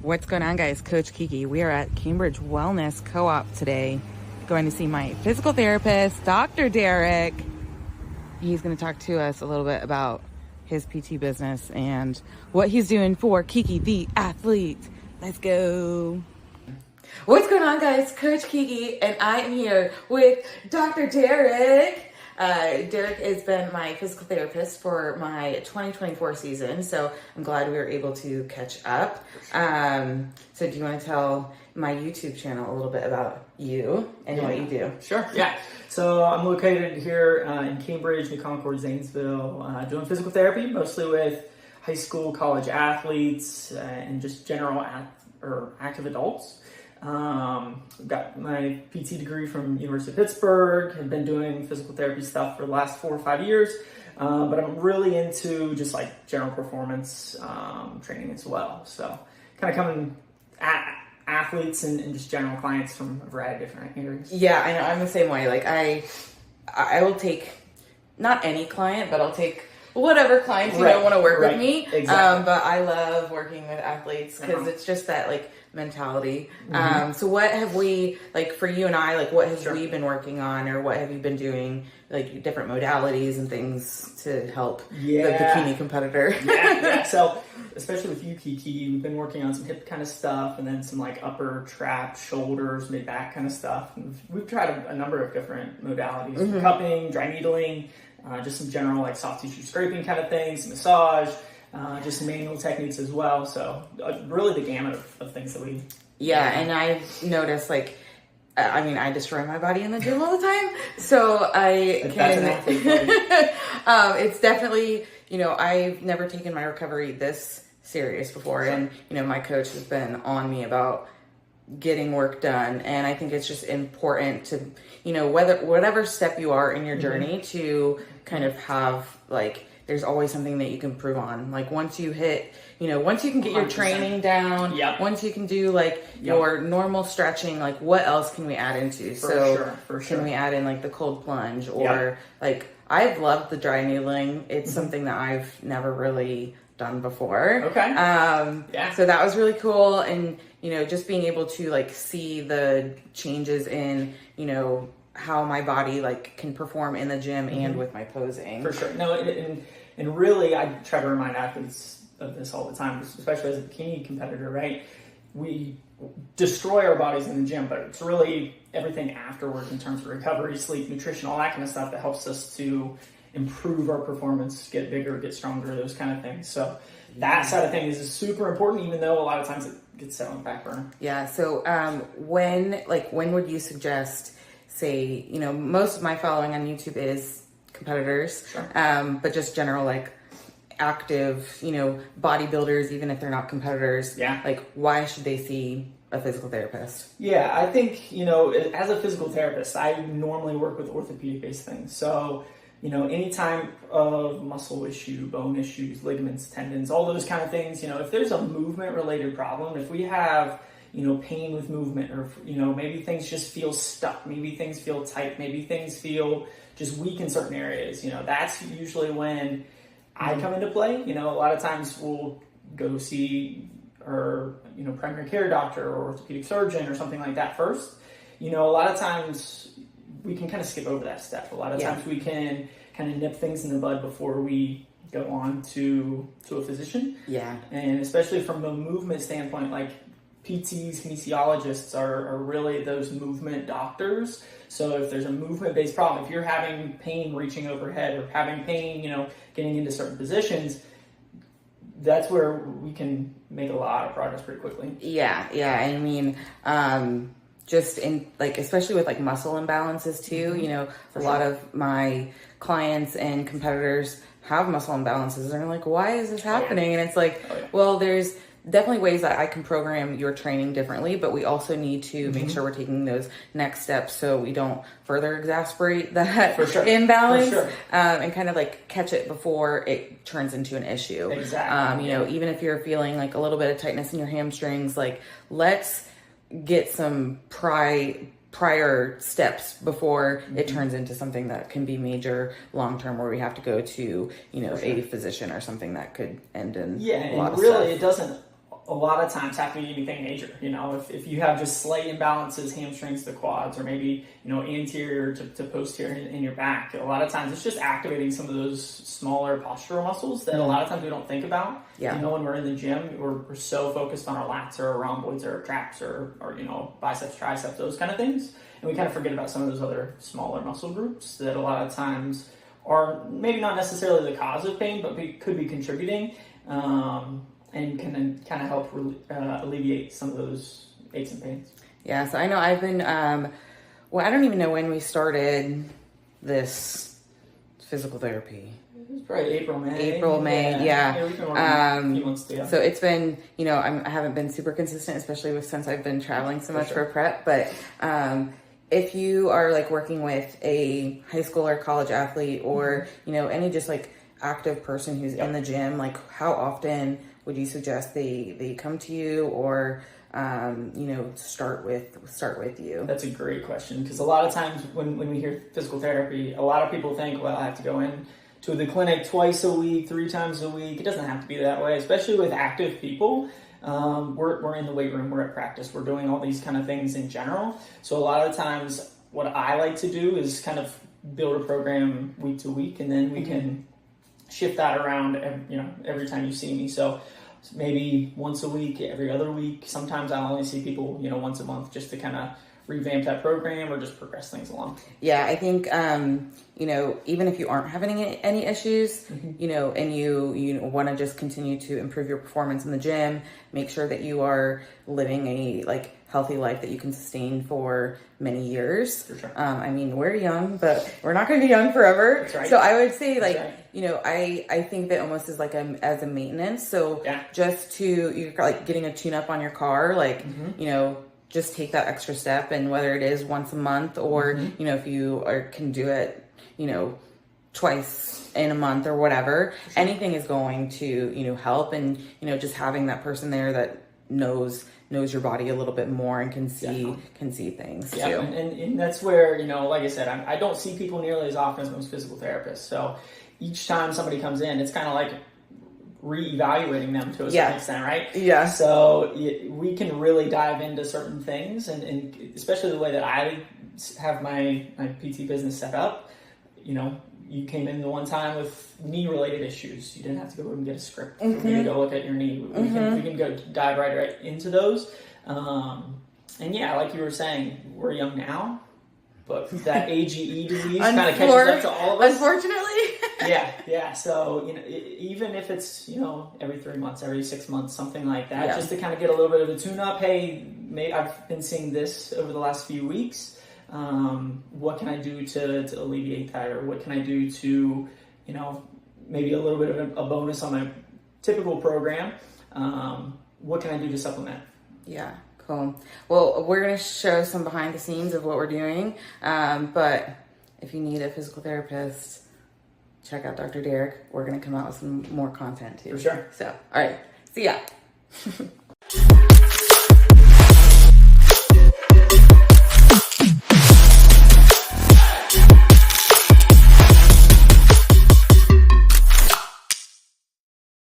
What's going on, guys? Coach Kiki. We are at Cambridge Wellness Co-op today, going to see my physical therapist, Dr. Derek. He's going to talk to us a little bit about his PT business and what he's doing for Kiki the athlete. Let's go. What's going on, guys? Coach Kiki, and I am here with Dr. Derek. Derek has been my physical therapist for my 2024 season, so I'm glad we were able to catch up. So do you want to tell my YouTube channel a little bit about you and what you do? Sure, yeah. So I'm located here in Cambridge, New Concord, Zanesville, doing physical therapy, mostly with high school, college athletes, and just general active adults. Got my PT degree from University of Pittsburgh. I've been doing physical therapy stuff for the last 4 or 5 years, but I'm really into just like general performance training as well. So kind of coming at athletes and just general clients from a variety of different areas. Yeah, I know. I'm the same way. Like I will take not any client, but I'll take whatever clients you don't want to work with me. Exactly. But I love working with athletes because it's just that like mentality. So what have we, like for you and I, like what have we been working on, or what have you been doing, like different modalities and things to help the bikini competitor? So especially with you, Kiki, we've been working on some hip kind of stuff, and then some like upper trap, shoulders, mid back kind of stuff. And we've tried a number of different modalities: cupping, dry needling, just some general like soft tissue scraping kind of things, massage, just manual techniques as well. So really the gamut of things that we... And I've noticed like, I mean, I destroy my body in the gym all the time. So I can... it's definitely, I've never taken my recovery this serious before. And, my coach has been on me about getting work done. And I think it's just important to, whatever step you are in your journey to kind of have like, there's always something that you can improve on. Like once you hit, once you can get your training down, once you can do like your normal stretching, like what else can we add into? For sure. Can we add in like the cold plunge or like, I've loved the dry needling. It's something that I've never really done before. So that was really cool. And, just being able to like see the changes in, how my body like can perform in the gym and with my posing. For sure. No, and really I try to remind athletes of this all the time, especially as a bikini competitor, right? We destroy our bodies in the gym, but it's really everything afterwards in terms of recovery, sleep, nutrition, all that kind of stuff that helps us to improve our performance, get bigger, get stronger, those kind of things. So that side of things is super important, even though a lot of times it gets set on the back burner. Yeah. So when would you suggest, say, most of my following on YouTube is competitors, but just general like active, bodybuilders, even if they're not competitors, like why should they see a physical therapist? Yeah, I think, as a physical therapist, I normally work with orthopedic based things. So, any type of muscle issue, bone issues, ligaments, tendons, all those kind of things, if there's a movement related problem, if we have pain with movement, or, maybe things just feel stuck, maybe things feel tight, maybe things feel just weak in certain areas, that's usually when I come into play. A lot of times we'll go see our, primary care doctor or orthopedic surgeon or something like that first. A lot of times we can kind of skip over that step. A lot of times we can kind of nip things in the bud before we go on to a physician. And especially from a movement standpoint, like PTs, kinesiologists are really those movement doctors. So if there's a movement-based problem, if you're having pain reaching overhead or having pain, getting into certain positions, that's where we can make a lot of progress pretty quickly. I mean, just in like, especially with like muscle imbalances too, a lot of my clients and competitors have muscle imbalances and they're like, why is this happening? And it's like, well, there's definitely ways that I can program your training differently, but we also need to make sure we're taking those next steps so we don't further exacerbate that imbalance and kind of like catch it before it turns into an issue. Even if you're feeling like a little bit of tightness in your hamstrings, like let's get some prior steps before it turns into something that can be major long-term where we have to go to, a physician or something that could end in a lot of really stuff. It doesn't a lot of times have to be anything major. You know, if you have just slight imbalances, hamstrings to quads, or maybe, you know, anterior to posterior in your back, a lot of times it's just activating some of those smaller postural muscles that a lot of times we don't think about. Yeah. You know, when we're in the gym, we're so focused on our lats or our rhomboids or our traps or, you know, biceps, triceps, those kind of things. And we kind of forget about some of those other smaller muscle groups that a lot of times are maybe not necessarily the cause of pain, but could be contributing, and can kind of help alleviate some of those aches and pains. Yeah, so I know I've been, well, I don't even know when we started this physical therapy. It was probably April, May. Yeah. We've been working a few months together. So it's been, you know, I haven't been super consistent, especially since I've been traveling so much for prep, but if you are like working with a high school or college athlete or, you know, any just like active person who's in the gym, like how often would you suggest they come to you or, you know, start with you? That's a great question, because a lot of times when we hear physical therapy, a lot of people think, well, I have to go in to the clinic twice a week, 3 times a week. It doesn't have to be that way, especially with active people. We're in the weight room, we're at practice, we're doing all these kind of things in general. So a lot of times what I like to do is kind of build a program week to week, and then we can shift that around, you know, every time you see me. So maybe once a week, every other week. Sometimes I'll only see people, you know, once a month, just to kind of revamp that program or just progress things along. Yeah, I think, you know, even if you aren't having any issues, you know, and you want to just continue to improve your performance in the gym, make sure that you are living a like healthy life that you can sustain for many years. For sure. I mean, we're young, but we're not going to be young forever. That's right. So I would say like, That's right. you know, I think that almost is like as a maintenance. So Yeah. just to, you're like getting a tune up on your car, like, you know, just take that extra step, and whether it is once a month or, you know, if you can do it, you know, twice in a month or whatever, anything is going to, you know, help. And, you know, just having that person there that knows your body a little bit more and can see things too. And that's where, you know, like I said, I don't see people nearly as often as most physical therapists. So each time somebody comes in, it's kind of like reevaluating them to a certain extent, right? Yeah. So we can really dive into certain things, and especially the way that I have my PT business set up. You know, you came in the one time with knee-related issues. You didn't have to go and get a script for me to go look at your knee. We can go dive right into those. And yeah, like you were saying, we're young now, but that AGE disease kind of catches up to all of us. Unfortunately. Yeah. So, you know, even if it's, you know, every 3 months, every 6 months, something like that, just to kind of get a little bit of a tune-up. Hey, I've been seeing this over the last few weeks. What can I do to alleviate that? Or what can I do to, you know, maybe a little bit of a bonus on my typical program? What can I do to supplement? Yeah, cool. Well, we're going to show some behind the scenes of what we're doing. But if you need a physical therapist, check out Dr. Derek. We're going to come out with some more content too. For sure. So, all right. See ya.